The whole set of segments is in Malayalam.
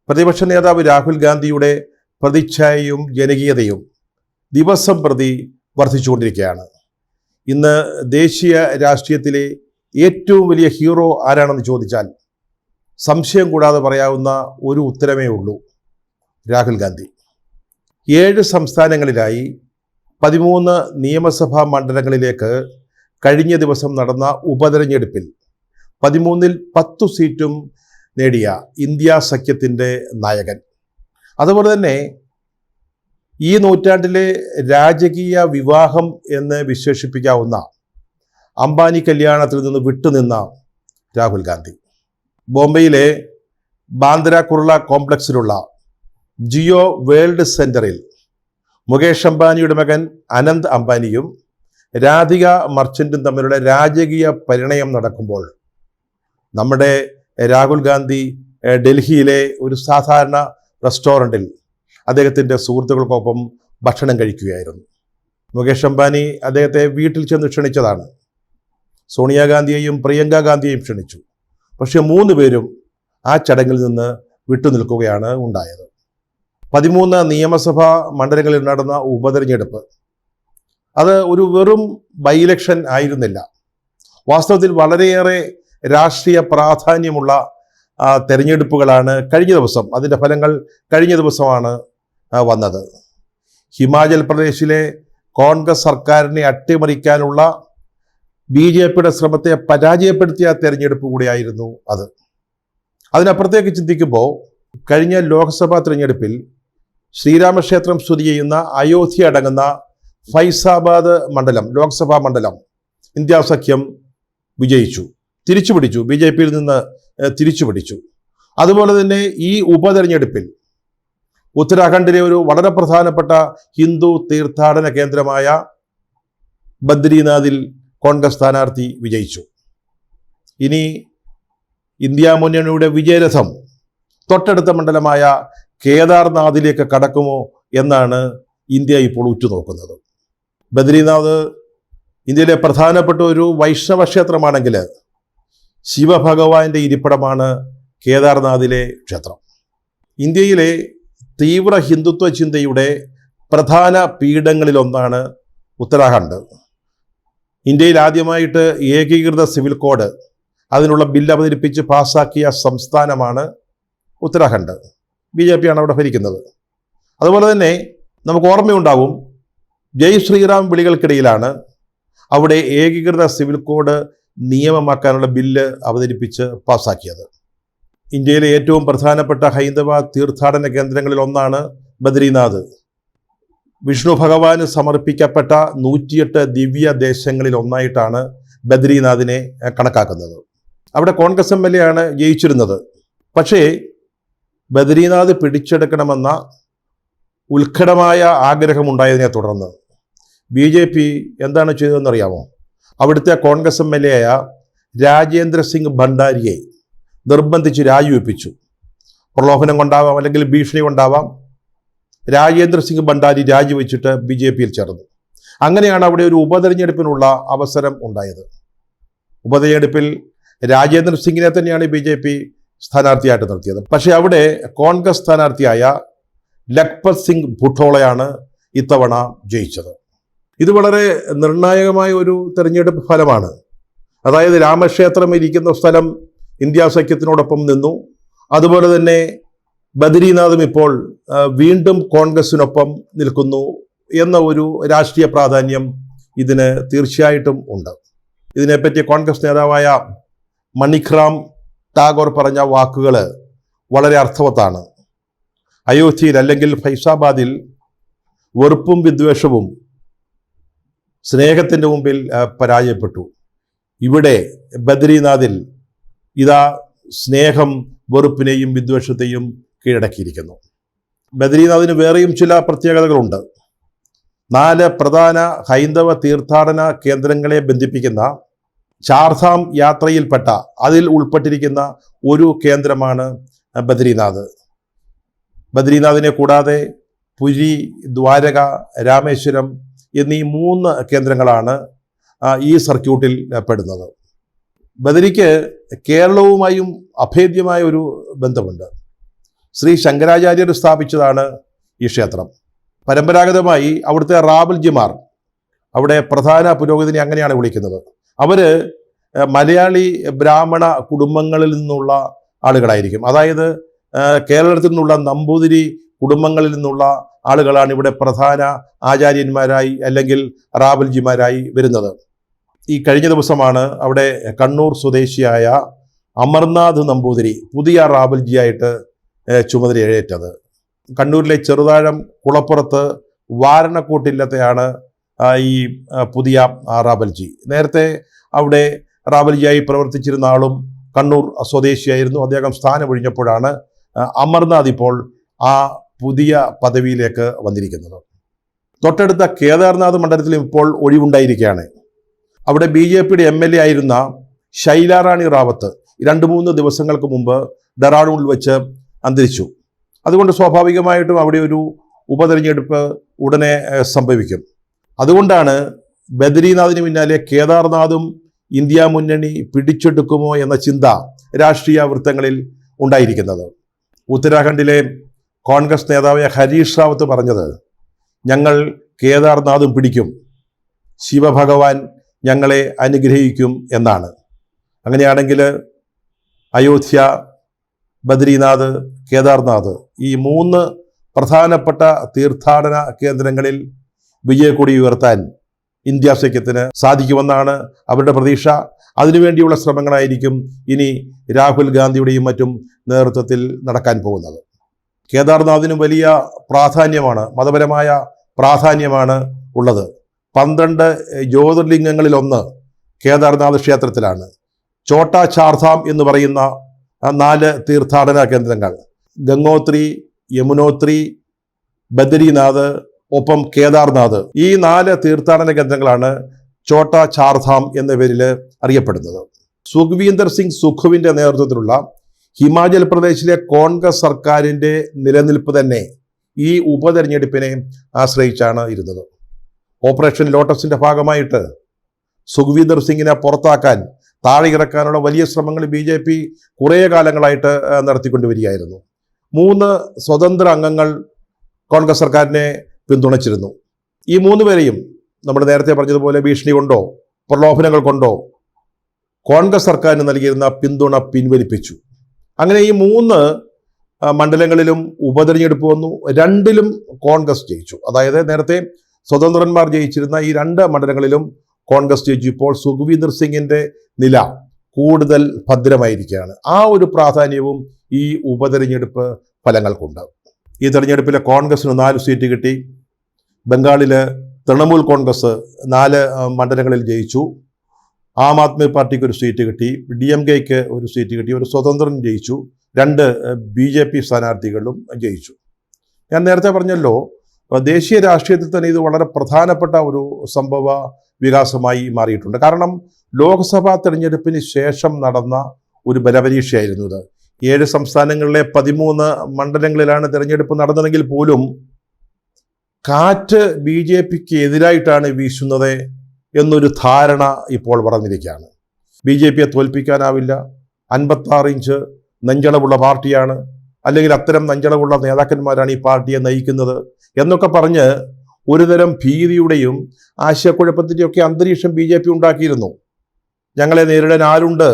പ്രതിപക്ഷ നേതാവ് രാഹുൽ ഗാന്ധിയുടെ പ്രതിച്ഛായയും ജനകീയതയും ദിവസം പ്രതി വർദ്ധിച്ചുകൊണ്ടിരിക്കുകയാണ്. ഇന്ന് ദേശീയ രാഷ്ട്രീയത്തിലെ ഏറ്റവും വലിയ ഹീറോ ആരാണെന്ന് ചോദിച്ചാൽ സംശയം കൂടാതെ പറയാവുന്ന ഒരു ഉത്തരമേ ഉള്ളൂ: രാഹുൽ ഗാന്ധി. 7 സംസ്ഥാനങ്ങളിലായി 13 നിയമസഭാ മണ്ഡലങ്ങളിലേക്ക് കഴിഞ്ഞ ദിവസം നടന്ന ഉപതെരഞ്ഞെടുപ്പിൽ 13-ൽ 10 സീറ്റും നേടിയ ഇന്ത്യ സഖ്യത്തിൻ്റെ നായകൻ. അതുപോലെ തന്നെ ഈ നൂറ്റാണ്ടിലെ രാജകീയ വിവാഹം എന്ന് വിശേഷിപ്പിക്കാവുന്ന അംബാനി കല്യാണത്തിൽ നിന്ന് വിട്ടുനിന്ന രാഹുൽ ഗാന്ധി. ബോംബെയിലെ ബാന്ദ്ര കുർള കോംപ്ലക്സിലുള്ള ജിയോ വേൾഡ് സെന്ററിൽ മുകേഷ് അംബാനിയുടെ മകൻ അനന്ത് അംബാനിയും രാധിക മർച്ചന്റും തമ്മിലുള്ള രാജകീയ പരിണയം നടക്കുമ്പോൾ നമ്മുടെ രാഹുൽ ഗാന്ധി ഡൽഹിയിലെ ഒരു സാധാരണ റെസ്റ്റോറൻറ്റിൽ അദ്ദേഹത്തിൻ്റെ സുഹൃത്തുക്കൾക്കൊപ്പം ഭക്ഷണം കഴിക്കുകയായിരുന്നു. മുകേഷ് അംബാനി അദ്ദേഹത്തെ വീട്ടിൽ ചെന്ന് ക്ഷണിച്ചതാണ്. സോണിയാഗാന്ധിയെയും പ്രിയങ്ക ഗാന്ധിയെയും ക്ഷണിച്ചു. പക്ഷേ 3 പേരും ആ ചടങ്ങിൽ നിന്ന് വിട്ടുനിൽക്കുകയാണ് ഉണ്ടായത്. 13 നിയമസഭാ മണ്ഡലങ്ങളിൽ നടന്ന ഉപതെരഞ്ഞെടുപ്പ് അത് ഒരു വെറും ബൈ ഇലക്ഷൻ ആയിരുന്നില്ല. വാസ്തവത്തിൽ വളരെയേറെ രാഷ്ട്രീയ പ്രാധാന്യമുള്ള തെരഞ്ഞെടുപ്പുകളാണ് കഴിഞ്ഞ ദിവസം, അതിൻ്റെ ഫലങ്ങൾ കഴിഞ്ഞ ദിവസമാണ് വന്നത്. ഹിമാചൽ പ്രദേശിലെ കോൺഗ്രസ് സർക്കാരിനെ അട്ടിമറിക്കാനുള്ള BJPയുടെ ശ്രമത്തെ പരാജയപ്പെടുത്തിയ തെരഞ്ഞെടുപ്പ് കൂടിയായിരുന്നു അത്. അതിനപ്പുറത്തേക്ക് ചിന്തിക്കുമ്പോൾ കഴിഞ്ഞ ലോക്സഭാ തെരഞ്ഞെടുപ്പിൽ ശ്രീരാമക്ഷേത്രം സ്ഥിതി ചെയ്യുന്ന അയോധ്യ അടങ്ങുന്ന ഫൈസാബാദ് മണ്ഡലം, ലോക്സഭാ മണ്ഡലം ഇന്ത്യ സഖ്യം വിജയിച്ചു, തിരിച്ചുപിടിച്ചു, BJPയിൽ നിന്ന് തിരിച്ചുപിടിച്ചു. അതുപോലെ തന്നെ ഈ ഉപതെരഞ്ഞെടുപ്പിൽ ഉത്തരാഖണ്ഡിലെ ഒരു വളരെ പ്രധാനപ്പെട്ട ഹിന്ദു തീർത്ഥാടന കേന്ദ്രമായ ബദ്രിനാഥിൽ കോൺഗ്രസ് സ്ഥാനാർത്ഥി വിജയിച്ചു. ഇനി ഇന്ത്യ മുന്നണിയുടെ വിജയരഥം തൊട്ടടുത്ത മണ്ഡലമായ കേദാർനാഥിലേക്ക് കടക്കുമോ എന്നാണ് ഇന്ത്യ ഇപ്പോൾ ഉറ്റുനോക്കുന്നത്. ബദ്രിനാഥ് ഇന്ത്യയിലെ പ്രധാനപ്പെട്ട ഒരു വൈഷ്ണവ ക്ഷേത്രമാണെങ്കിൽ ശിവഭഗവാന്റെ ഇരിപ്പിടമാണ് കേദാർനാഥിലെ ക്ഷേത്രം. ഇന്ത്യയിലെ തീവ്ര ഹിന്ദുത്വ ചിന്തയുടെ പ്രധാന പീഠങ്ങളിലൊന്നാണ് ഉത്തരാഖണ്ഡ്. ഇന്ത്യയിൽ ആദ്യമായിട്ട് ഏകീകൃത സിവിൽ കോഡ്, അതിനുള്ള ബില്ല് അവതരിപ്പിച്ച് പാസ്സാക്കിയ സംസ്ഥാനമാണ് ഉത്തരാഖണ്ഡ്. BJP ആണ് അവിടെ ഭരിക്കുന്നത്. അതുപോലെ തന്നെ നമുക്ക് ഓർമ്മയുണ്ടാവും, ജയ് ശ്രീറാം വിളികൾക്കിടയിലാണ് അവിടെ ഏകീകൃത സിവിൽ കോഡ് നിയമമാക്കാനുള്ള ബില്ല് അവതരിപ്പിച്ച് പാസ്സാക്കിയത്. ഇന്ത്യയിലെ ഏറ്റവും പ്രധാനപ്പെട്ട ഹൈന്ദവ തീർത്ഥാടന കേന്ദ്രങ്ങളിൽ ഒന്നാണ് ബദ്രിനാഥ്. വിഷ്ണു ഭഗവാന് സമർപ്പിക്കപ്പെട്ട 108 ദിവ്യ ദേശങ്ങളിൽ ഒന്നായിട്ടാണ് ബദ്രിനാഥിനെ കണക്കാക്കുന്നത്. അവിടെ കോൺഗ്രസ് MLA ആണ് ജയിച്ചിരുന്നത്. പക്ഷേ ബദ്രിനാഥ് പിടിച്ചെടുക്കണമെന്ന ഉത്കടമായ ആഗ്രഹമുണ്ടായതിനെ തുടർന്ന് BJP എന്താണ് ചെയ്തതെന്നറിയാമോ? അവിടുത്തെ കോൺഗ്രസ് MLA ആയ രാജേന്ദ്ര സിംഗ് ഭണ്ഡാരിയെ നിർബന്ധിച്ച് രാജിവെപ്പിച്ചു. പ്രലോഭനം കൊണ്ടാവാം, അല്ലെങ്കിൽ ഭീഷണി കൊണ്ടാവാം. രാജേന്ദ്ര സിംഗ് ഭണ്ഡാരി രാജിവെച്ചിട്ട് BJPയിൽ ചേർന്നു. അങ്ങനെയാണ് അവിടെ ഒരു ഉപതെരഞ്ഞെടുപ്പിനുള്ള അവസരം ഉണ്ടായത്. ഉപതെരഞ്ഞെടുപ്പിൽ രാജേന്ദ്ര സിംഗിനെ തന്നെയാണ് BJP സ്ഥാനാർത്ഥിയായിട്ട് നിർത്തിയത്. പക്ഷേ അവിടെ കോൺഗ്രസ് സ്ഥാനാർത്ഥിയായ ലഖ്പത് സിംഗ് ഭുട്ടോളയാണ് ഇത്തവണ ജയിച്ചത്. ഇത് വളരെ നിർണായകമായ ഒരു തെരഞ്ഞെടുപ്പ് ഫലമാണ്. അതായത് രാമക്ഷേത്രം ഇരിക്കുന്ന സ്ഥലം ഇന്ത്യ സഖ്യത്തിനോടൊപ്പം നിന്നു. അതുപോലെ തന്നെ ബദ്രിനാഥും ഇപ്പോൾ വീണ്ടും കോൺഗ്രസിനൊപ്പം നിൽക്കുന്നു എന്ന ഒരു രാഷ്ട്രീയ പ്രാധാന്യം ഇതിന് തീർച്ചയായിട്ടും ഉണ്ട്. ഇതിനെപ്പറ്റി കോൺഗ്രസ് നേതാവായ മണിക്റാം ടാഗോർ പറഞ്ഞ വാക്കുകൾ വളരെ അർത്ഥവത്താണ്. അയോധ്യയിൽ അല്ലെങ്കിൽ ഫൈസാബാദിൽ വെറുപ്പും വിദ്വേഷവും സ്നേഹത്തിൻ്റെ മുമ്പിൽ പരാജയപ്പെട്ടു. ഇവിടെ ബദ്രിനാഥിൽ ഇതാ സ്നേഹം വെറുപ്പിനെയും വിദ്വേഷത്തെയും കീഴടക്കിയിരിക്കുന്നു. ബദ്രിനാഥിന് വേറെയും ചില പ്രത്യേകതകളുണ്ട്. 4 പ്രധാന ഹൈന്ദവ തീർത്ഥാടന കേന്ദ്രങ്ങളെ ബന്ധിപ്പിക്കുന്ന ചാർധാം യാത്രയിൽപ്പെട്ട, അതിൽ ഉൾപ്പെട്ടിരിക്കുന്ന ഒരു കേന്ദ്രമാണ് ബദ്രിനാഥ്. ബദ്രിനാഥിനെ കൂടാതെ പുരി, ദ്വാരക, രാമേശ്വരം എന്നീ 3 കേന്ദ്രങ്ങളാണ് ഈ സർക്യൂട്ടിൽ പെടുന്നത്. ബദരിക്ക് കേരളവുമായും അഭേദ്യമായ ഒരു ബന്ധമുണ്ട്. ശ്രീ ശങ്കരാചാര്യർ സ്ഥാപിച്ചതാണ് ഈ ക്ഷേത്രം. പരമ്പരാഗതമായി അവിടുത്തെ റാവൽജിമാർ, അവിടെ പ്രധാന പുരോഹിതനെ അങ്ങനെയാണ് വിളിക്കുന്നത്, അവർ മലയാളി ബ്രാഹ്മണ കുടുംബങ്ങളിൽ നിന്നുള്ള ആളുകളായിരിക്കും. അതായത് കേരളത്തിൽ നിന്നുള്ള നമ്പൂതിരി കുടുംബങ്ങളിൽ നിന്നുള്ള ആളുകളാണ് ഇവിടെ പ്രധാന ആചാര്യന്മാരായി അല്ലെങ്കിൽ റാവൽജിമാരായി വരുന്നത്. ഈ കഴിഞ്ഞ ദിവസമാണ് അവിടെ കണ്ണൂർ സ്വദേശിയായ അമർനാഥ് നമ്പൂതിരി പുതിയ റാവൽജിയായിട്ട് ചുമതലയേറ്റത്. കണ്ണൂരിലെ ചെറുതാഴം കുളപ്പുറത്ത് വാരണക്കൂട്ടില്ലത്തെയാണ് ഈ പുതിയ റാവൽജി. നേരത്തെ അവിടെ റാവൽജിയായി പ്രവർത്തിച്ചിരുന്ന ആളും കണ്ണൂർ സ്വദേശിയായിരുന്നു. അദ്ദേഹം സ്ഥാനമൊഴിഞ്ഞപ്പോഴാണ് അമർനാഥ് ഇപ്പോൾ ആ പുതിയ പദവിയിലേക്ക് വന്നിരിക്കുന്നത്. തൊട്ടടുത്ത കേദാർനാഥ് മണ്ഡലത്തിലും ഇപ്പോൾ ഒഴിവുണ്ടായിരിക്കുകയാണ്. അവിടെ BJPയുടെ MLA ആയിരുന്ന ശൈലാറാണി റാവത്ത് 2-3 ദിവസങ്ങൾക്ക് മുമ്പ് ഡെറാഡൂണിൽ വെച്ച് അന്തരിച്ചു. അതുകൊണ്ട് സ്വാഭാവികമായിട്ടും അവിടെ ഒരു ഉപതെരഞ്ഞെടുപ്പ് ഉടനെ സംഭവിക്കും. അതുകൊണ്ടാണ് ബദ്രീനാഥിന് പിന്നാലെ കേദാർനാഥും ഇന്ത്യ മുന്നണി പിടിച്ചെടുക്കുമോ എന്ന ചിന്ത രാഷ്ട്രീയ വൃത്തങ്ങളിൽ ഉണ്ടായിരിക്കുന്നത്. ഉത്തരാഖണ്ഡിലെ കോൺഗ്രസ് നേതാവായ ഹരീഷ് റാവത്ത് പറഞ്ഞത്, ഞങ്ങൾ കേദാർനാഥും പിടിക്കും, ശിവഭഗവാൻ ഞങ്ങളെ അനുഗ്രഹിക്കും എന്നാണ്. അങ്ങനെയാണെങ്കിൽ അയോധ്യ, ബദ്രീനാഥ്, കേദാർനാഥ് ഈ 3 പ്രധാനപ്പെട്ട തീർത്ഥാടന കേന്ദ്രങ്ങളിൽ വിജയക്കൊടി ഉയർത്താൻ ഇന്ത്യ സഖ്യത്തിന് സാധിക്കുമെന്നാണ് അവരുടെ പ്രതീക്ഷ. അതിനുവേണ്ടിയുള്ള ശ്രമങ്ങളായിരിക്കും ഇനി രാഹുൽ ഗാന്ധിയുടെയും മറ്റും നേതൃത്വത്തിൽ നടക്കാൻ പോകുന്നത്. കേദാർനാഥിന് വലിയ പ്രാധാന്യമാണ്, മതപരമായ പ്രാധാന്യമാണ് ഉള്ളത്. 12 ജ്യോതിർലിംഗങ്ങളിലൊന്ന് കേദാർനാഥ് ക്ഷേത്രത്തിലാണ്. ചോട്ടാ ചാർധാം എന്ന് പറയുന്ന 4 തീർത്ഥാടന കേന്ദ്രങ്ങൾ, ഗംഗോത്രി, യമുനോത്രി, ബദ്രീനാഥ്, ഒപ്പം കേദാർനാഥ്, ഈ 4 തീർത്ഥാടന കേന്ദ്രങ്ങളാണ് ചോട്ടാ ചാർധാം എന്ന പേരിൽ അറിയപ്പെടുന്നത്. സുഖ്വീന്ദർ സിംഗ് സുഖുവിൻ്റെ നേതൃത്വത്തിലുള്ള ഹിമാചൽ പ്രദേശിലെ കോൺഗ്രസ് സർക്കാരിൻ്റെ നിലനിൽപ്പ് തന്നെ ഈ ഉപതെരഞ്ഞെടുപ്പിനെ ആശ്രയിച്ചാണ് ഇരുന്നത്. ഓപ്പറേഷൻ ലോട്ടസിൻ്റെ ഭാഗമായിട്ട് സുഖ്വീന്ദർ സിംഗിനെ പുറത്താക്കാൻ, താഴെ ഇറക്കാനുള്ള വലിയ ശ്രമങ്ങൾ BJP കുറേ കാലങ്ങളായിട്ട് നടത്തിക്കൊണ്ടുവരികയായിരുന്നു. 3 സ്വതന്ത്ര അംഗങ്ങൾ കോൺഗ്രസ് സർക്കാരിനെ പിന്തുണച്ചിരുന്നു. ഈ 3 പേരെയും നമ്മൾ നേരത്തെ പറഞ്ഞതുപോലെ ഭീഷണി കൊണ്ടോ പ്രലോഭനങ്ങൾ കൊണ്ടോ കോൺഗ്രസ് സർക്കാരിന് നൽകിയിരുന്ന പിന്തുണ പിൻവലിപ്പിച്ചു. അങ്ങനെ ഈ 3 മണ്ഡലങ്ങളിലും ഉപതെരഞ്ഞെടുപ്പ് വന്നു. 2ലും കോൺഗ്രസ് ജയിച്ചു. അതായത് നേരത്തെ സ്വതന്ത്രന്മാർ ജയിച്ചിരുന്ന ഈ 2 മണ്ഡലങ്ങളിലും കോൺഗ്രസ് ജയിച്ചു. ഇപ്പോൾ സുഖ്വീന്ദർ സിംഗിൻ്റെ നില കൂടുതൽ ഭദ്രമായിരിക്കുകയാണ്. ആ ഒരു പ്രാധാന്യവും ഈ ഉപതെരഞ്ഞെടുപ്പ് ഫലങ്ങൾക്കുണ്ട്. ഈ തെരഞ്ഞെടുപ്പിലെ കോൺഗ്രസിന് 4 സീറ്റ് കിട്ടി. ബംഗാളിൽ തൃണമൂൽ കോൺഗ്രസ് 4 മണ്ഡലങ്ങളിൽ ജയിച്ചു. ആം ആദ്മി പാർട്ടിക്ക് 1 സീറ്റ് കിട്ടി, DMKയ്ക്ക് 1 സീറ്റ് കിട്ടി, ഒരു സ്വതന്ത്രൻ ജയിച്ചു, 2 BJP സ്ഥാനാർത്ഥികളും ജയിച്ചു. ഞാൻ നേരത്തെ പറഞ്ഞല്ലോ, ദേശീയ രാഷ്ട്രീയത്തിൽ തന്നെ ഇത് വളരെ പ്രധാനപ്പെട്ട ഒരു സംഭവ വികാസമായി മാറിയിട്ടുണ്ട്. കാരണം ലോക്സഭാ തെരഞ്ഞെടുപ്പിന് ശേഷം നടന്ന ഒരു ബലപരീക്ഷയായിരുന്നു ഇത്. 7 സംസ്ഥാനങ്ങളിലെ 13 മണ്ഡലങ്ങളിലാണ് തെരഞ്ഞെടുപ്പ് നടന്നതെങ്കിൽ പോലും കാറ്റ് BJPക്ക് എതിരായിട്ടാണ് വീശുന്നത് എന്നൊരു ധാരണ ഇപ്പോൾ വളർന്നിരിക്കുകയാണ്. BJPയെ തോൽപ്പിക്കാനാവില്ല, 56 ഇഞ്ച് നെഞ്ചളവുള്ള പാർട്ടിയാണ്, അല്ലെങ്കിൽ അത്തരം നെഞ്ചളവുള്ള നേതാക്കന്മാരാണ് ഈ പാർട്ടിയെ നയിക്കുന്നത് എന്നൊക്കെ പറഞ്ഞ് ഒരുതരം ഭീതിയുടെയും ആശയക്കുഴപ്പത്തിൻ്റെയൊക്കെ അന്തരീക്ഷം BJP ഉണ്ടാക്കിയിരുന്നു. ഞങ്ങളെ നേരിടാൻ ആരുണ്ട്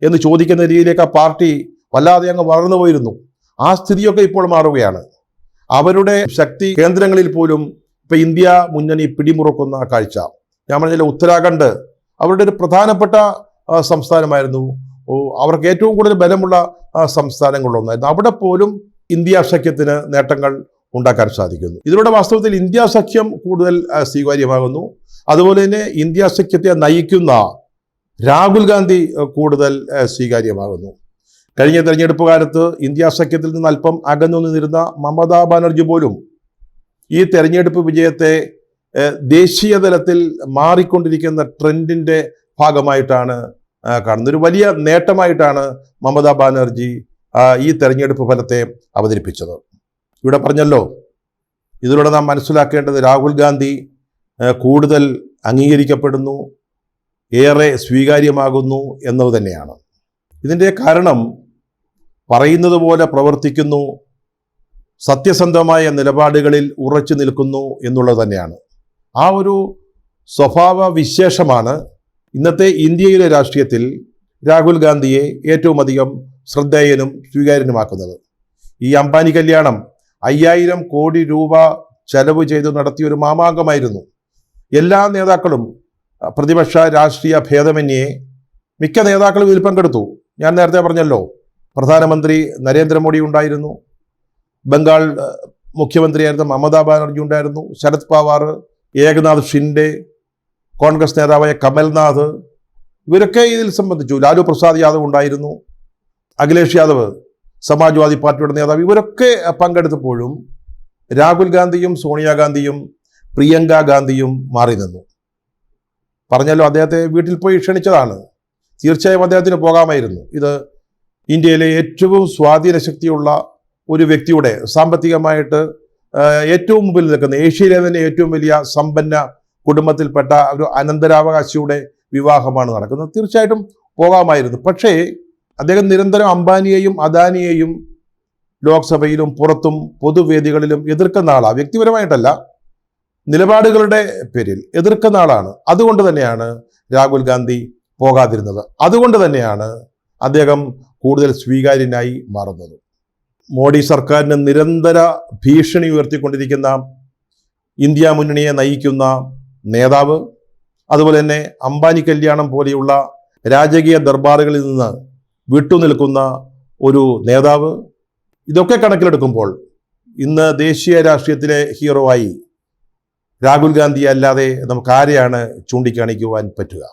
എന്ന് ചോദിക്കുന്ന രീതിയിലേക്ക് ആ പാർട്ടി വല്ലാതെ അങ്ങ് വളർന്നു പോയിരുന്നു. ആ സ്ഥിതിയൊക്കെ ഇപ്പോൾ മാറുകയാണ്. അവരുടെ ശക്തി കേന്ദ്രങ്ങളിൽ പോലും ഇപ്പം ഇന്ത്യ മുന്നണി പിടിമുറുക്കുന്ന കാഴ്ച. ഞാൻ പറഞ്ഞില്ല, ഉത്തരാഖണ്ഡ് അവരുടെ ഒരു പ്രധാനപ്പെട്ട സംസ്ഥാനമായിരുന്നു. അവർക്ക് ഏറ്റവും കൂടുതൽ ബലമുള്ള സംസ്ഥാനങ്ങളിലൊന്നായിരുന്നു. അവിടെ പോലും ഇന്ത്യ സഖ്യത്തിന് നേട്ടങ്ങൾ ഉണ്ടാക്കാൻ സാധിക്കുന്നു. ഇതിലൂടെ വാസ്തവത്തിൽ ഇന്ത്യ സഖ്യം കൂടുതൽ സ്വീകാര്യമാകുന്നു. അതുപോലെ തന്നെ ഇന്ത്യ സഖ്യത്തെ നയിക്കുന്ന രാഹുൽ ഗാന്ധി കൂടുതൽ സ്വീകാര്യമാകുന്നു. കഴിഞ്ഞ തെരഞ്ഞെടുപ്പ് കാലത്ത് ഇന്ത്യ സഖ്യത്തിൽ നിന്ന് അല്പം അകന്നു നിന്നിരുന്ന മമതാ ബാനർജി പോലും ഈ തെരഞ്ഞെടുപ്പ് വിജയത്തെ ദേശീയ തലത്തിൽ മാറിക്കൊണ്ടിരിക്കുന്ന ട്രെൻഡിൻ്റെ ഭാഗമായിട്ടാണ് കാണുന്നത്. ഒരു വലിയ നേട്ടമായിട്ടാണ് മമതാ ബാനർജി ഈ തെരഞ്ഞെടുപ്പ് ഫലത്തെ അവതരിപ്പിച്ചത്. ഇവിടെ പറഞ്ഞല്ലോ, ഇതിലൂടെ നാം മനസ്സിലാക്കേണ്ടത് രാഹുൽ ഗാന്ധി കൂടുതൽ അംഗീകരിക്കപ്പെടുന്നു, ഏറെ സ്വീകാര്യമാകുന്നു എന്നത് തന്നെയാണ്. ഇതിൻ്റെ കാരണം പറയുന്നത് പോലെ പ്രവർത്തിക്കുന്നു സത്യസന്ധമായ നിലപാടുകളിൽ ഉറച്ചു നിൽക്കുന്നു എന്നുള്ളത് തന്നെയാണ്. ആ ഒരു സ്വഭാവ വിശേഷമാണ് ഇന്നത്തെ ഇന്ത്യയിലെ രാഷ്ട്രീയത്തിൽ രാഹുൽ ഗാന്ധിയെ ഏറ്റവും അധികം ശ്രദ്ധേയനും സ്വീകാര്യനുമാക്കുന്നത്. ഈ അംബാനി കല്യാണം 5000 കോടി രൂപ ചെലവ് ചെയ്ത് നടത്തിയൊരു മാമാങ്കമായിരുന്നു. എല്ലാ നേതാക്കളും പ്രതിപക്ഷ രാഷ്ട്രീയ ഭേദമന്യേ മിക്ക നേതാക്കളും ഇതിൽ പങ്കെടുത്തു. ഞാൻ നേരത്തെ പറഞ്ഞല്ലോ, പ്രധാനമന്ത്രി നരേന്ദ്രമോദി ഉണ്ടായിരുന്നു, ബംഗാൾ മുഖ്യമന്ത്രിയായിരുന്ന മമതാ ബാനർജി ഉണ്ടായിരുന്നു, ശരത് പവാർ, ഏകനാഥ് ഷിൻഡെ, കോൺഗ്രസ് നേതാവായ കമൽനാഥ്, ഇവരൊക്കെ ഇതിൽ സംബന്ധിച്ചു. ലാലു പ്രസാദ് യാദവ് ഉണ്ടായിരുന്നു, അഖിലേഷ് യാദവ് സമാജ്വാദി പാർട്ടിയുടെ നേതാവ്, ഇവരൊക്കെ പങ്കെടുത്തപ്പോഴും രാഹുൽ ഗാന്ധിയും സോണിയാഗാന്ധിയും പ്രിയങ്ക ഗാന്ധിയും മാറി നിന്നു. പറഞ്ഞല്ലോ, അദ്ദേഹത്തെ വീട്ടിൽ പോയി ക്ഷണിച്ചതാണ്. തീർച്ചയായും അദ്ദേഹത്തിന് പോകാമായിരുന്നു. ഇത് ഇന്ത്യയിലെ ഏറ്റവും സ്വാധീന ശക്തിയുള്ള ഒരു വ്യക്തിയുടെ, സാമ്പത്തികമായിട്ട് ഏറ്റവും മുമ്പിൽ നിൽക്കുന്ന, ഏഷ്യയിലെ തന്നെ ഏറ്റവും വലിയ സമ്പന്ന കുടുംബത്തിൽപ്പെട്ട ഒരു അനന്തരാവകാശിയുടെ വിവാഹമാണ് നടക്കുന്നത്. തീർച്ചയായിട്ടും പോകാമായിരുന്നു. പക്ഷേ അദ്ദേഹം നിരന്തരം അംബാനിയെയും അദാനിയെയും ലോക്സഭയിലും പുറത്തും പൊതുവേദികളിലും എതിർക്കുന്ന ആളാണ്. വ്യക്തിപരമായിട്ടല്ല, നിലപാടുകളുടെ പേരിൽ എതിർക്കുന്ന ആളാണ്. അതുകൊണ്ട് തന്നെയാണ് രാഹുൽ ഗാന്ധി പോകാതിരുന്നത്. അതുകൊണ്ട് തന്നെയാണ് അദ്ദേഹം കൂടുതൽ സ്വീകാര്യനായി മാറുന്നത്. മോഡി സർക്കാരിന് നിരന്തര ഭീഷണി ഉയർത്തിക്കൊണ്ടിരിക്കുന്ന ഇന്ത്യ മുന്നണിയെ നയിക്കുന്ന നേതാവ്, അതുപോലെ തന്നെ അംബാനി കല്യാണം പോലെയുള്ള രാജകീയ ദർബാറുകളിൽ നിന്ന് വിട്ടുനിൽക്കുന്ന ഒരു നേതാവ്, ഇതൊക്കെ കണക്കിലെടുക്കുമ്പോൾ ഇന്ന് ദേശീയ രാഷ്ട്രീയത്തിലെ ഹീറോ ആയി രാഹുൽ ഗാന്ധി അല്ലാതെ നമുക്ക് ആരെയാണ് ചൂണ്ടിക്കാണിക്കുവാൻ പറ്റുക?